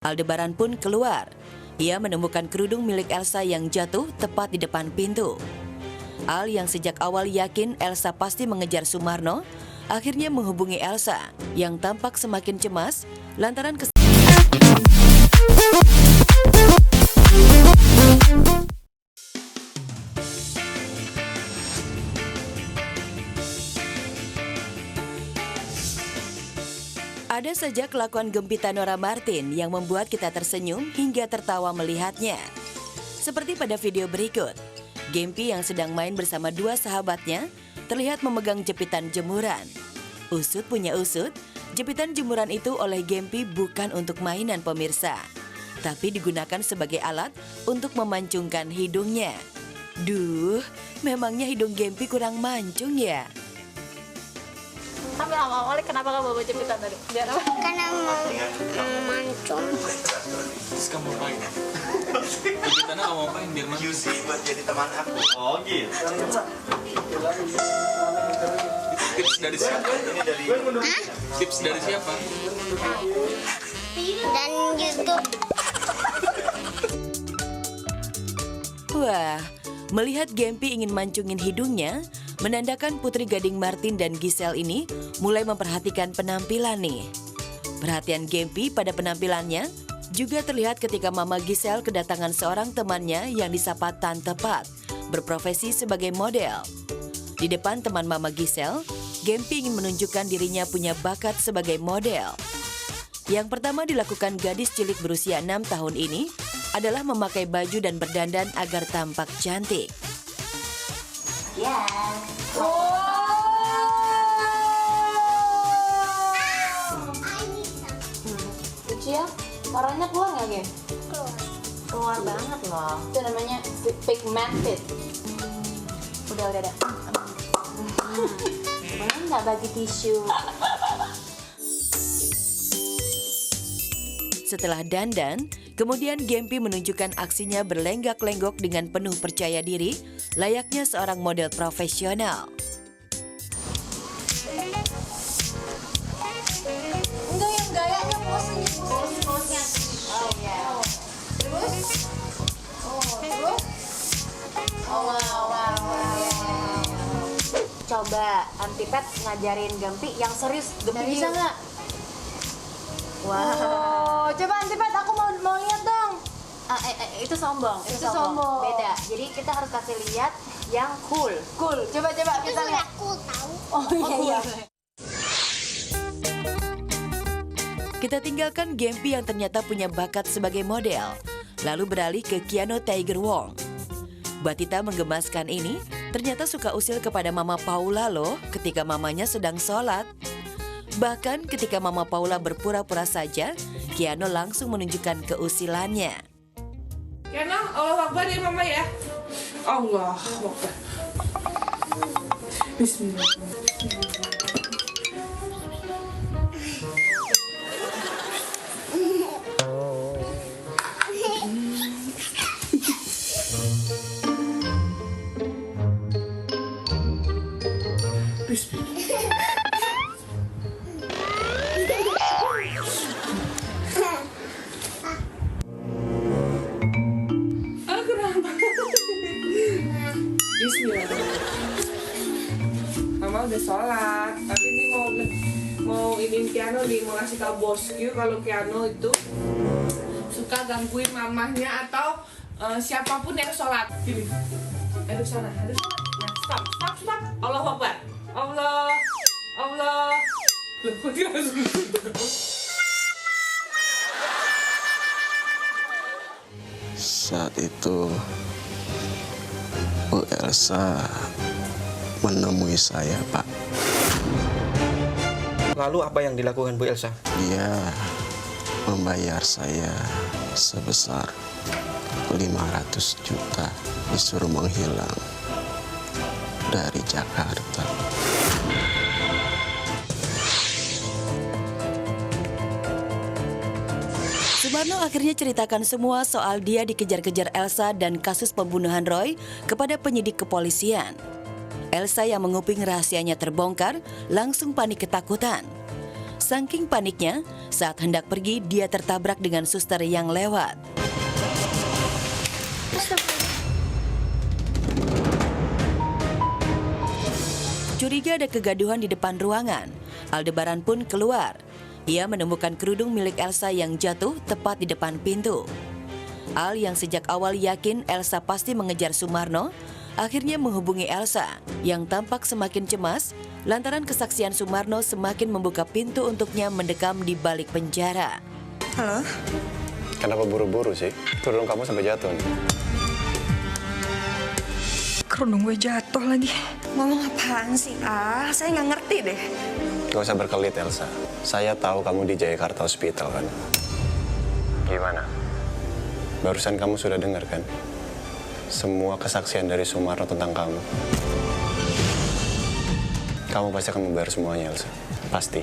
Aldebaran pun keluar. Ia menemukan kerudung milik Elsa yang jatuh tepat di depan pintu. Al yang sejak awal yakin Elsa pasti mengejar Sumarno, akhirnya menghubungi Elsa yang tampak semakin cemas lantaran Ada saja kelakuan Gempita Nora Martin yang membuat kita tersenyum hingga tertawa melihatnya. Seperti pada video berikut, Gempi yang sedang main bersama dua sahabatnya terlihat memegang jepitan jemuran. Usut punya usut, jepitan jemuran itu oleh Gempi bukan untuk mainan pemirsa, tapi digunakan sebagai alat untuk memancungkan hidungnya. Duh, memangnya hidung Gempi kurang mancung ya? Sambil awal-awalnya kenapa kamu bawa jepitan tadi? Biar apa? Karena mau mancung. Terus kamu main? Jepitannya kamu main biar main? QC buat jadi teman aku. Oh gitu. Tips dari siapa? Ini dari Tips dari siapa? Dan YouTube. Wah, melihat Gempi ingin mancungin hidungnya, menandakan Putri Gading Martin dan Giselle ini mulai memperhatikan penampilan nih. Perhatian Gempi pada penampilannya juga terlihat ketika Mama Giselle kedatangan seorang temannya yang disapa Tante Pat, berprofesi sebagai model. Di depan teman Mama Giselle, Gempi ingin menunjukkan dirinya punya bakat sebagai model. Yang pertama dilakukan gadis cilik berusia 6 tahun ini adalah memakai baju dan berdandan agar tampak cantik. Ya. Lucu ya? Warnanya keluar nggak, Gem? Keluar banget loh. Itu namanya pigmented. Udah. Boleh nggak bagi tisu? Setelah dandan, kemudian Gempi menunjukkan aksinya berlenggak-lenggok dengan penuh percaya diri, layaknya seorang model profesional. Enggak, yang gayanya pose-nya. Oh ya. Terus? Terus? Wow. Coba Antipet ngajarin Gempi yang serius. Gempi bisa nggak? Wow. Coba Antipet, aku mau lihat dong. Itu sombong. Itu sombong. Beda. Jadi kita harus kasih lihat yang cool. Coba Itu kita lihat. aku tahu. Oh iya. Kita tinggalkan Gempi yang ternyata punya bakat sebagai model, lalu beralih ke Keanu Tiger Wong. Batita menggemaskan ini ternyata suka usil kepada Mama Paula loh ketika mamanya sedang sholat. Bahkan ketika Mama Paula berpura-pura saja, Keanu langsung menunjukkan keusilannya. Keanu, Allah Akbar ya Mama ya. Allah Akbar. Bismillah. Bismillah. Mama udah sholat, tapi ini mau ini Keanu nih, mau ngasih tau bosku kalau Keanu itu suka gangguin mamahnya atau siapapun yang sholat. Gini, aduh sana. Nah, stop. Allah Akbar. Allah. Loh, kok dia langsung? Saat itu Bu Elsa menemui saya, Pak. Lalu apa yang dilakukan Bu Elsa? Dia membayar saya sebesar 500 juta, disuruh menghilang dari Jakarta. Sumarno akhirnya ceritakan semua soal dia dikejar-kejar Elsa dan kasus pembunuhan Roy kepada penyidik kepolisian. Elsa yang menguping rahasianya terbongkar langsung panik ketakutan. Saking paniknya, saat hendak pergi dia tertabrak dengan suster yang lewat. Curiga ada kegaduhan di depan ruangan. Aldebaran pun keluar. Ia menemukan kerudung milik Elsa yang jatuh tepat di depan pintu. Al yang sejak awal yakin Elsa pasti mengejar Sumarno, akhirnya menghubungi Elsa yang tampak semakin cemas lantaran kesaksian Sumarno semakin membuka pintu untuknya mendekam di balik penjara. Halo? Kenapa buru-buru sih? Kerudung kamu sampai jatuh nih. Kerudung gue jatuh lagi. Ngomong apaan sih? Saya nggak ngerti deh. Gak usah berkelit, Elsa. Saya tahu kamu di Jayakarta Hospital, kan? Gimana? Barusan kamu sudah dengar, kan? Semua kesaksian dari Sumarno tentang kamu. Kamu pasti akan membayar semuanya, Elsa. Pasti.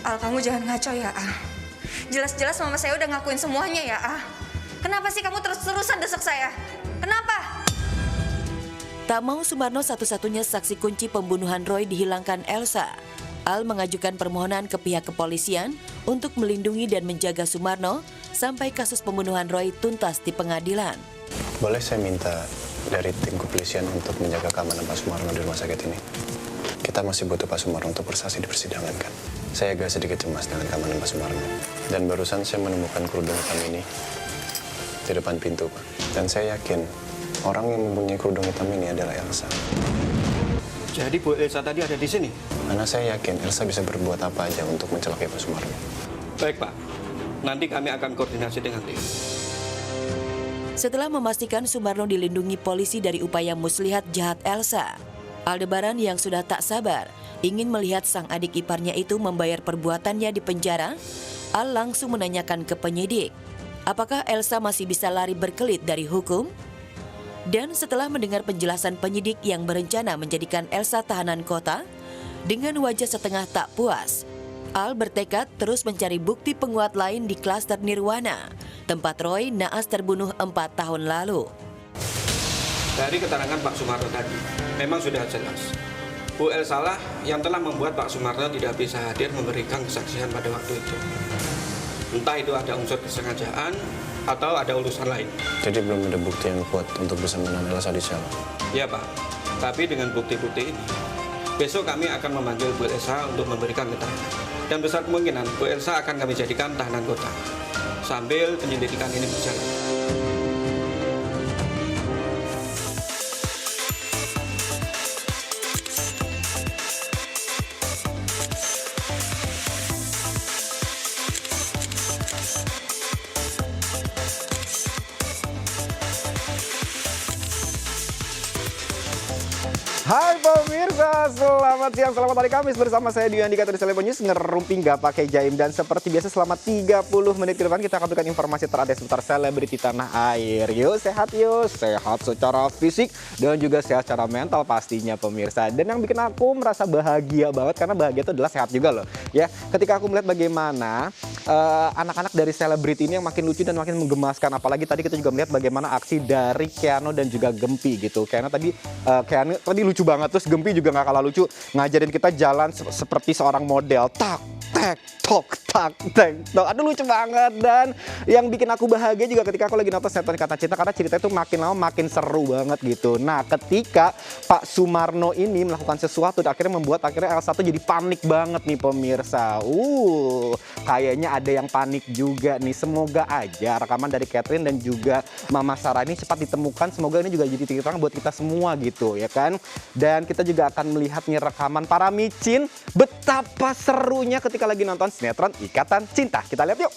Al, kamu jangan ngaco ya, Al. Jelas-jelas mama saya udah ngakuin semuanya ya, Al. Kenapa sih kamu terus-terusan desek saya? Kenapa? Tak mau Sumarno satu-satunya saksi kunci pembunuhan Roy dihilangkan Elsa. Al mengajukan permohonan ke pihak kepolisian untuk melindungi dan menjaga Sumarno sampai kasus pembunuhan Roy tuntas di pengadilan. Boleh saya minta dari tim kepolisian untuk menjaga keamanan Pak Sumarno di rumah sakit ini? Kita masih butuh Pak Sumarno untuk bersaksi di persidangan, kan? Saya agak sedikit cemas dengan keamanan Pak Sumarno. Dan barusan saya menemukan kerudung hitam ini di depan pintu, Pak. Dan saya yakin orang yang mempunyai kerudung hitam ini adalah Elsa. Jadi Bu Elsa tadi ada di sini? Karena saya yakin Elsa bisa berbuat apa aja untuk mencelakai Pak Sumarno. Baik, Pak. Nanti kami akan koordinasi dengan tim. Setelah memastikan Sumarno dilindungi polisi dari upaya muslihat jahat Elsa, Aldebaran yang sudah tak sabar ingin melihat sang adik iparnya itu membayar perbuatannya di penjara. Al langsung menanyakan ke penyidik, apakah Elsa masih bisa lari berkelit dari hukum? Dan setelah mendengar penjelasan penyidik yang berencana menjadikan Elsa tahanan kota, dengan wajah setengah tak puas, Al bertekad terus mencari bukti penguat lain di klaster Nirwana, tempat Roy naas terbunuh 4 tahun lalu. Dari keterangan Pak Sumarno tadi, memang sudah jelas. Bu Elsa lah yang telah membuat Pak Sumarno tidak bisa hadir memberikan kesaksian pada waktu itu. Entah itu ada unsur kesengajaan atau ada urusan lain. Jadi belum ada bukti yang kuat untuk bisa menahan Elsa di sel? Ya, Pak. Tapi dengan bukti-bukti ini, besok kami akan memanggil Bu Elsa untuk memberikan keterangan. Dan besar kemungkinan Bu Elsa akan kami jadikan tahanan kota sambil penyelidikan ini berjalan. Hai pemirsa, selamat siang, selamat hari Kamis bersama saya Dio Andika dari Cilegon News, ngerumping gak pakai jaim. Dan seperti biasa selama 30 menit ke depan kita akan berikan informasi terupdate seputar selebriti tanah air. Yuk sehat secara fisik dan juga sehat secara mental pastinya pemirsa. Dan yang bikin aku merasa bahagia banget, karena bahagia itu adalah sehat juga loh ya. Ketika aku melihat bagaimana anak-anak dari selebriti ini yang makin lucu dan makin menggemaskan. Apalagi tadi kita juga melihat bagaimana aksi dari Keanu dan juga Gempi gitu. Keanu tadi lucu banget, terus Gempi juga nggak kalah lucu, ngajarin kita jalan seperti seorang model, tak tek tok tak tek tok. Aduh lucu banget. Dan yang bikin aku bahagia juga ketika aku lagi nonton sinetron Ikatan Cinta, karena cerita itu makin lama makin seru banget gitu. Nah ketika Pak Sumarno ini melakukan sesuatu akhirnya membuat Elsa tuh jadi panik banget nih pemirsa. Kayaknya ada yang panik juga nih. Semoga aja rekaman dari Catherine dan juga Mama Sarah ini cepat ditemukan. Semoga ini juga jadi titik terang buat kita semua gitu ya kan. Dan kita juga akan melihat nih rekaman para micin betapa serunya ketika lagi nonton sinetron Ikatan Cinta. Kita lihat yuk.